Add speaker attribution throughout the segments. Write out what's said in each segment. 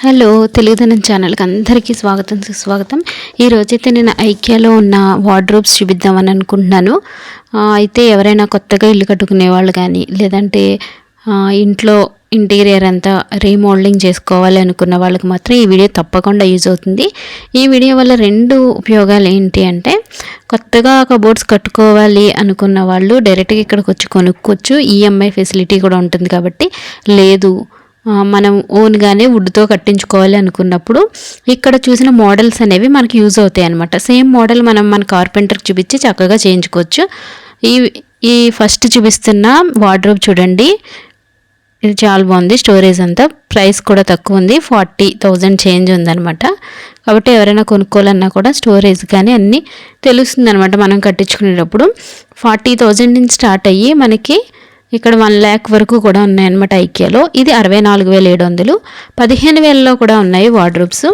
Speaker 1: Hello తెలుగుదనం ఛానల్కి అందరికీ స్వాగతం సుస్వాగతం. ఈరోజైతే నేను ఐకియాలో ఉన్న వార్డ్రోబ్స్ చూపిద్దామని అనుకుంటున్నాను. అయితే ఎవరైనా కొత్తగా ఇల్లు కట్టుకునే వాళ్ళు కానీ లేదంటే ఇంట్లో ఇంటీరియర్ అంతా రీమోడలింగ్ చేసుకోవాలి అనుకున్న వాళ్ళకి మాత్రం ఈ వీడియో తప్పకుండా యూజ్ అవుతుంది. ఈ వీడియో వల్ల రెండు ఉపయోగాలు ఏంటి అంటే, కొత్తగా కబోర్డ్స్ కట్టుకోవాలి అనుకున్న వాళ్ళు డైరెక్ట్గా ఇక్కడికి వచ్చి కొనుక్కోవచ్చు. ఈఎంఐ ఫెసిలిటీ కూడా ఉంటుంది కాబట్టి. లేదు మనం ఓన్గానే వుడ్తో కట్టించుకోవాలి అనుకున్నప్పుడు ఇక్కడ చూసిన మోడల్స్ అనేవి మనకి యూజ్ అవుతాయి అన్నమాట. సేమ్ మోడల్ మన కార్పెంటర్కి చూపించి చక్కగా చేయించుకోవచ్చు. ఈ ఫస్ట్ చూపిస్తున్న వార్డ్రోబ్ చూడండి, ఇది చాలా బాగుంది. స్టోరేజ్ అంతా ప్రైస్ కూడా తక్కువ ఉంది, 40,000 చేంజ్ ఉందన్నమాట. కాబట్టి ఎవరైనా కొనుక్కోవాలన్నా కూడా స్టోరేజ్ కానీ అన్నీ తెలుస్తుంది అనమాట. మనం కట్టించుకునేటప్పుడు 40,000 నుంచి స్టార్ట్ అయ్యి మనకి ఇక్కడ 1 lakh వరకు కూడా ఉన్నాయన్నమాట ఐకియాలో. ఇది 64,700. 15,000లో కూడా ఉన్నాయి వార్డ్రోబ్స్.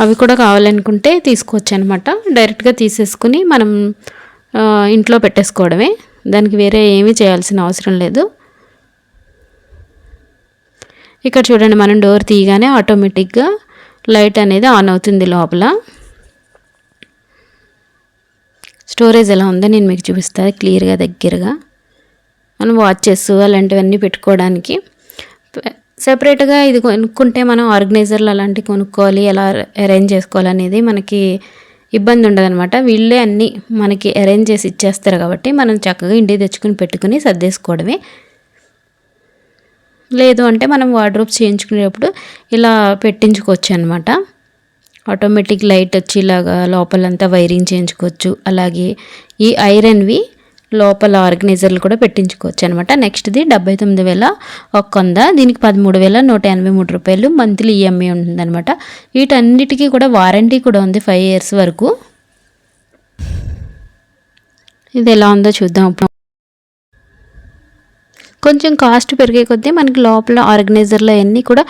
Speaker 1: అవి కూడా కావాలనుకుంటే తీసుకోవచ్చు అనమాట. డైరెక్ట్గా తీసేసుకుని మనం ఇంట్లో పెట్టేసుకోవడమే, దానికి వేరే ఏమీ చేయాల్సిన అవసరం లేదు. ఇక్కడ చూడండి, మనం డోర్ తీయగానే ఆటోమేటిక్గా లైట్ అనేది ఆన్ అవుతుంది లోపల. స్టోరేజ్ ఎలా ఉందో నేను మీకు చూపిస్తాను క్లియర్గా దగ్గరగా. మనం వాచెస్ అలాంటివన్నీ పెట్టుకోవడానికి సెపరేట్గా ఇది కొనుక్కుంటే మనం ఆర్గనైజర్లు అలాంటివి కొనుక్కోవాలి, ఎలా అరేంజ్ చేసుకోవాలి అనేది మనకి ఇబ్బంది ఉండదన్నమాట. వీళ్ళే అన్నీ మనకి అరేంజ్ చేసి ఇచ్చేస్తారు కాబట్టి మనం చక్కగా ఇంటికి తెచ్చుకుని పెట్టుకుని సర్దేసుకోవడమే. లేదు అంటే మనం వార్డ్రోబ్స్ చేయించుకునేటప్పుడు ఇలా పెట్టించుకోవచ్చు అనమాట. ఆటోమేటిక్ లైట్ వచ్చి ఇలాగా లోపలంతా వైరింగ్ చేయించుకోవచ్చు. అలాగే ఈ ఐరన్వి లోపల ఆర్గనైజర్లు కూడా పెట్టించుకోవచ్చు అనమాట. నెక్స్ట్ది 79,100, దీనికి 13,183 రూపాయలు మంత్లీ ఈఎంఐ ఉంటుందన్నమాట. వీటన్నిటికీ కూడా వారంటీ కూడా ఉంది 5 years వరకు. ఇది ఎలా ఉందో చూద్దాం. కొంచెం కాస్ట్ పెరిగే కొద్దీ మనకి లోపల ఆర్గనైజర్లు అవన్నీ కూడా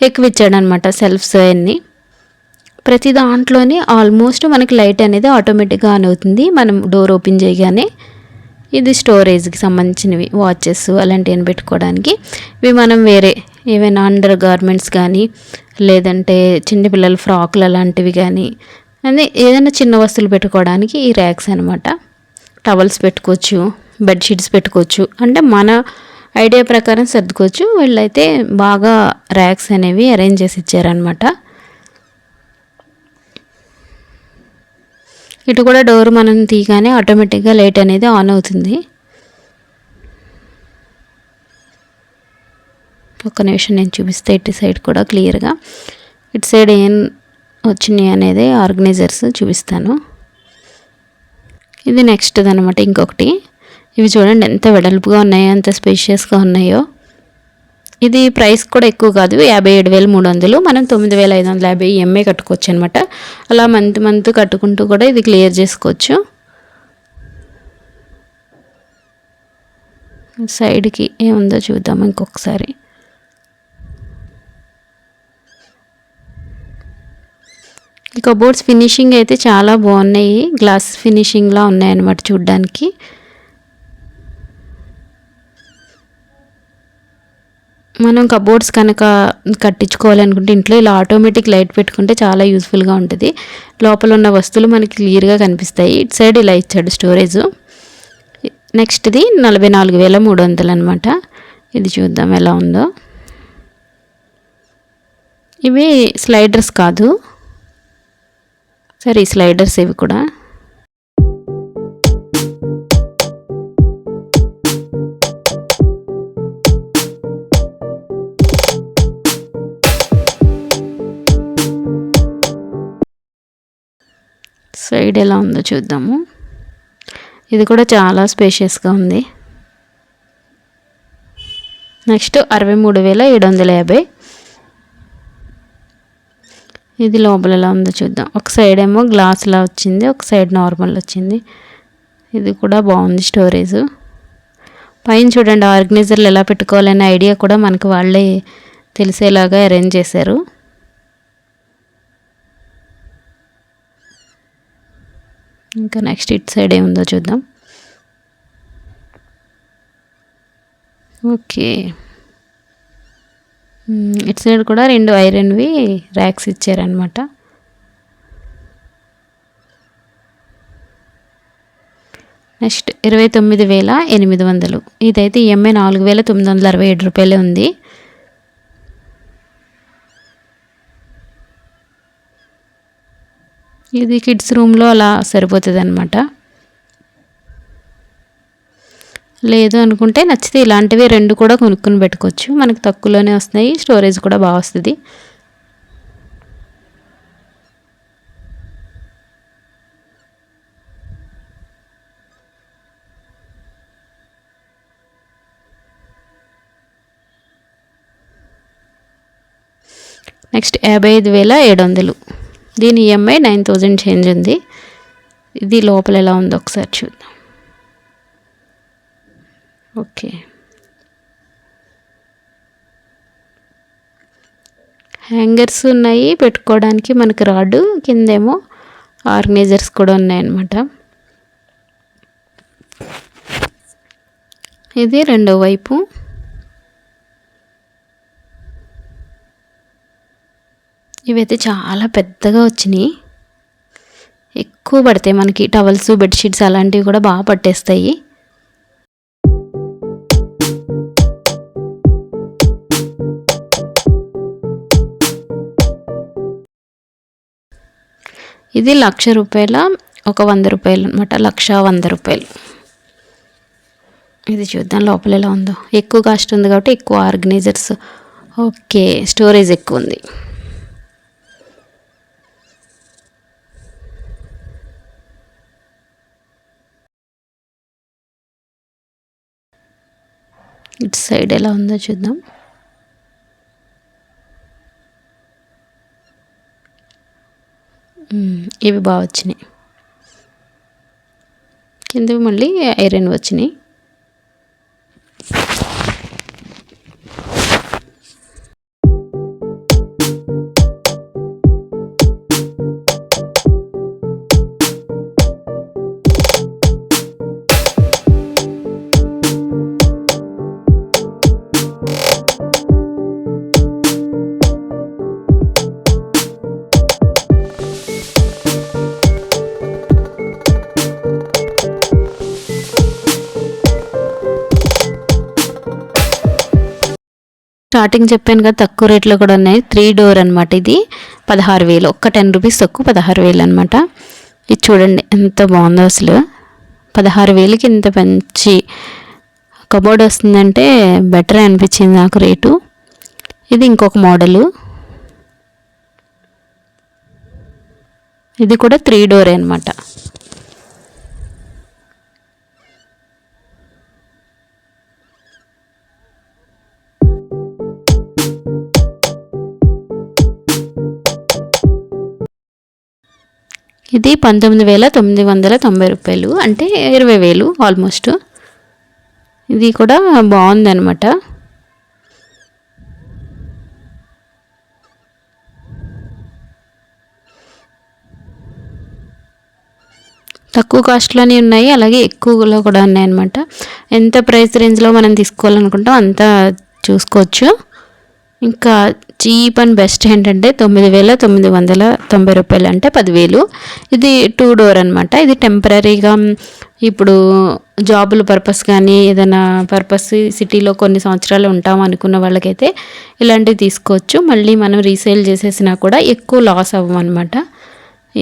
Speaker 1: ఎక్కువ ఇచ్చాడు అనమాట. సెల్ఫ్స్ అవన్నీ ప్రతి దాంట్లోని ఆల్మోస్ట్ మనకి లైట్ అనేది ఆటోమేటిక్గా ఆన్ అవుతుంది మనం డోర్ ఓపెన్ చేయగానే. ఇది స్టోరేజ్కి సంబంధించినవి, వాచెస్ అలాంటివి పెట్టుకోవడానికి. ఇవి మనం వేరే ఏవైనా అండర్ గార్మెంట్స్ కానీ లేదంటే చిన్నపిల్లల ఫ్రాక్లు అలాంటివి కానీ అదే ఏదైనా చిన్న వస్తువులు పెట్టుకోవడానికి ఈ ర్యాక్స్ అనమాట. టవల్స్ పెట్టుకోవచ్చు, బెడ్షీట్స్ పెట్టుకోవచ్చు, అంటే మన ఐడియా ప్రకారం సర్దుకోవచ్చు. వీళ్ళైతే బాగా ర్యాక్స్ అనేవి అరేంజ్ చేసి ఇచ్చారనమాట. ఇటు కూడా డోర్ మనం తీయగానే ఆటోమేటిక్గా లైట్ అనేది ఆన్ అవుతుంది. ఒక్క నిమిషం నేను చూపిస్తే ఇటు సైడ్ కూడా క్లియర్గా. ఇటు సైడ్ ఏం వచ్చినాయి అనేది ఆర్గనైజర్స్ చూపిస్తాను. ఇది నెక్స్ట్ది అనమాట. ఇంకొకటి ఇవి చూడండి ఎంత వెడల్పుగా ఉన్నాయో, ఎంత స్పేషియస్గా ఉన్నాయో. ఇది ప్రైస్ కూడా ఎక్కువ కాదు, 57,300. మనం 9,550 ఈఎంఐ కట్టుకోవచ్చు అనమాట. అలా మంత్ కట్టుకుంటూ కూడా ఇది క్లియర్ చేసుకోవచ్చు. సైడ్కి ఏముందో చూద్దాం ఇంకొకసారి. ఈ కబోర్డ్స్ ఫినిషింగ్ అయితే చాలా బాగున్నాయి, గ్లాస్ ఫినిషింగ్లా ఉన్నాయన్నమాట చూడ్డానికి. మనం కబోర్డ్స్ కనుక కట్టించుకోవాలనుకుంటే ఇంట్లో ఇలా ఆటోమేటిక్ లైట్ పెట్టుకుంటే చాలా యూస్ఫుల్గా ఉంటుంది. లోపల ఉన్న వస్తువులు మనకి క్లియర్గా కనిపిస్తాయి. ఇటు సైడ్ ఇలా ఇచ్చాడు స్టోరేజ్. నెక్స్ట్ది 44,300 అనమాట. ఇది చూద్దాం ఎలా ఉందో. ఇవి స్లైడర్స్ కాదు, సరే స్లైడర్స్ ఇవి కూడా. సైడ్ ఎలా ఉందో చూద్దాము. ఇది కూడా చాలా స్పేషియస్గా ఉంది. నెక్స్ట్ 63,750. ఇది లోపల ఎలా ఉందో చూద్దాం. ఒక సైడ్ ఏమో గ్లాస్లా వచ్చింది, ఒక సైడ్ నార్మల్ వచ్చింది. ఇది కూడా బాగుంది స్టోరేజ్. పైన చూడండి ఆర్గనైజర్లు ఎలా పెట్టుకోవాలనే ఐడియా కూడా మనకు వాళ్ళే తెలిసేలాగా అరేంజ్ చేశారు. ఇంకా నెక్స్ట్ ఇటు సైడ్ ఏముందో చూద్దాం. ఓకే, ఇటు సైడ్ కూడా 2 ఐరన్వి ర్యాక్స్ ఇచ్చారనమాట. నెక్స్ట్ 29,800. ఇదైతే ఈఎంఐ 4,967 రూపాయలే ఉంది. ఇది కిడ్స్ రూమ్లో అలా సరిపోతుంది అనమాట. లేదు అనుకుంటే నచ్చితే ఇలాంటివి 2 కూడా కొనుక్కొని పెట్టుకోవచ్చు. మనకు తక్కువలోనే వస్తున్నాయి, స్టోరేజ్ కూడా బాగా వస్తుంది. నెక్స్ట్ 55,700. దీని ఈఎంఐ 9,000 చేంజ్ ఉంది. ఇది లోపల ఎలా ఉందో ఒకసారి చూద్దాం. ఓకే, హ్యాంగర్స్ ఉన్నాయి పెట్టుకోవడానికి, మనకి రాడ్ కిందేమో ఆర్గనైజర్స్ కూడా ఉన్నాయన్నమాట. ఇది రెండో వైపు. ఇవైతే చాలా పెద్దగా వచ్చినాయి, ఎక్కువ పడతాయి మనకి. టవల్స్, బెడ్షీట్స్ అలాంటివి కూడా బాగా పట్టేస్తాయి. ఇది 1,00,000 రూపాయల, ఒక 100 రూపాయలు అనమాట. 1,100 రూపాయలు. ఇది చూద్దాం లోపల ఎలా ఉందో. ఎక్కువ కాస్ట్ ఉంది కాబట్టి ఎక్కువ ఆర్గనైజర్స్. ఓకే, స్టోరేజ్ ఎక్కువ ఉంది. ఇటు సైడ్ ఎలా ఉందో చూద్దాం. ఇవి బాగా వచ్చినాయి. కింద మళ్ళీ ఐరన్ వచ్చినాయి. స్టార్టింగ్ చెప్పాను కదా తక్కువ రేట్లో కూడా ఉన్నాయి. 3 డోర్ అనమాట. ఇది 16,000, ఒక్క 10 రూపీస్ తక్కువ 16,000 అనమాట. ఇది చూడండి ఎంత బాగుందో అసలు. 16,000కి ఇంత మంచి కబోర్డ్ వస్తుందంటే బెటర్ అనిపించింది నాకు రేటు. ఇది ఇంకొక మోడలు. ఇది కూడా 3 డోర్ అనమాట. ఇది 19,990 రూపాయలు, అంటే 20,000 ఆల్మోస్ట్. ఇది కూడా బాగుందన్నమాట. తక్కువ కాస్ట్లోనే ఉన్నాయి, అలాగే ఎక్కువలో కూడా ఉన్నాయన్నమాట. ఎంత ప్రైస్ రేంజ్లో మనం తీసుకోవాలనుకుంటాం అంత చూసుకోవచ్చు. ఇంకా చీప్ అండ్ బెస్ట్ ఏంటంటే 9,990 రూపాయలు, అంటే 10,000. ఇది 2 డోర్ అనమాట. ఇది టెంపరీగా ఇప్పుడు జాబుల పర్పస్ కానీ ఏదైనా పర్పస్ సిటీలో కొన్ని సంవత్సరాలు ఉంటాం అనుకున్న వాళ్ళకైతే ఇలాంటివి తీసుకోవచ్చు. మళ్ళీ మనం రీసేల్ చేసేసినా కూడా ఎక్కువ లాస్ అవ్వమన్నమాట.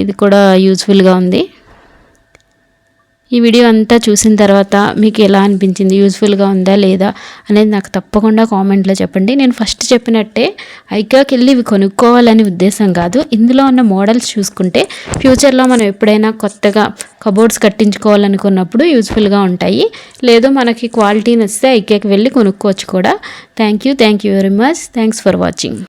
Speaker 1: ఇది కూడా యూజ్ఫుల్గా ఉంది. ఈ వీడియో అంతా చూసిన తర్వాత మీకు ఎలా అనిపించింది, యూజ్ఫుల్గా ఉందా లేదా అనేది నాకు తప్పకుండా కామెంట్లో చెప్పండి. నేను ఫస్ట్ చెప్పినట్టే ఐకాకి వెళ్ళి ఇవి కొనుక్కోవాలని ఉద్దేశం కాదు. ఇందులో ఉన్న మోడల్స్ చూసుకుంటే ఫ్యూచర్లో మనం ఎప్పుడైనా కొత్తగా కబోర్డ్స్ కట్టించుకోవాలనుకున్నప్పుడు యూజ్ఫుల్గా ఉంటాయి. లేదు మనకి క్వాలిటీ నచ్చితే ఐకాకి వెళ్ళి కొనుక్కోవచ్చు కూడా. Thank you very much. Thanks for watching.